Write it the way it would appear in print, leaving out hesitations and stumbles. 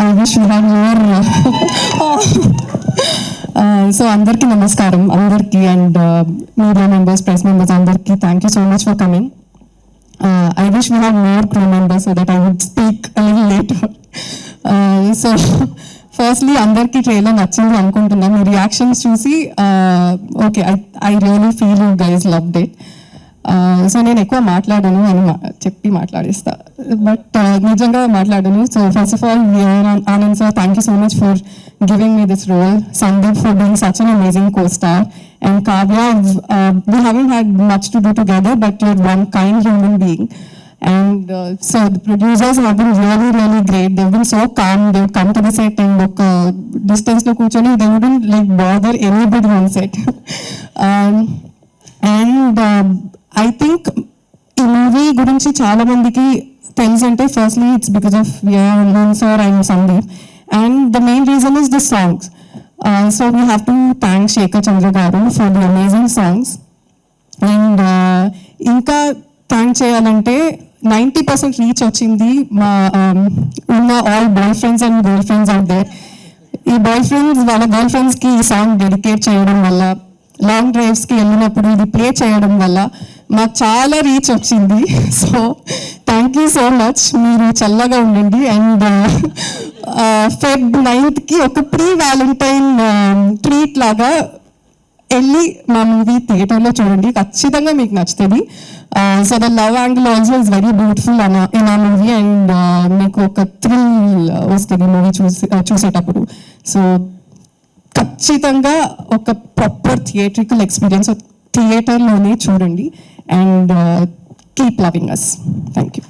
I wish we had more. So అందరికీ నమస్కారం, అందరికీ and media members, press members అందరికీ thank you so much for coming. I wish we had more crew members so that I would speak a little later. So firstly అందరికీ trailer నచ్చింది అనుకుంటున్నా. మీ reactions చూసి okay, I really feel you guys loved it. So నేను ఎక్కువ మాట్లాడను అని చెప్పి మాట్లాడిస్తా, బట్ నిజంగా మాట్లాడను. So first of all Anand sir, thank you so much for giving me this role. Sandeep for being such an amazing co-star, and Kavya, we haven't had much to do together, but you're one kind human being. And so the producers have been really, really great. They've been so calm. They've come to the set and look distance lo kuchoni, they wouldn't like bother anybody on set. And I think ఈ movie గురించి చాలా మందికి తెలుసంటే firstly it's because of Anand sir and Sandeep, and the main reason is the songs. So we have to thank Shekhar Chandra garu for the amazing songs. And ఇంకా thank చేయాలంటే 90% reach వచ్చింది మా ఉన్న all boy friends and girl friends out there. ఈ boy friends వాళ్ళ girl ఫ్రెండ్స్కి ఈ song dedicate చేయడం వల్ల, లాంగ్ డ్రైవ్స్కి వెళ్ళినప్పుడు ఇది ప్లే చేయడం వల్ల మాకు చాలా రీచ్ వచ్చింది. So thank you so much, మీరు చల్లగా ఉండండి. అండ్ Feb 9th ఒక ప్రీ వ్యాలంటైన్ ట్రీట్ లాగా వెళ్ళి మా మూవీ థియేటర్లో చూడండి, ఖచ్చితంగా మీకు నచ్చుతుంది. So the love angle also is very beautiful in ఆ మూవీ, అండ్ మీకు ఒక థ్రిల్ వస్తుంది మూవీ చూసేటప్పుడు. సో ఖచ్చితంగా ఒక ప్రాపర్ థియేట్రికల్ ఎక్స్పీరియన్స్ థియేటర్లోనే చూడండి. And keep loving us. Thank you.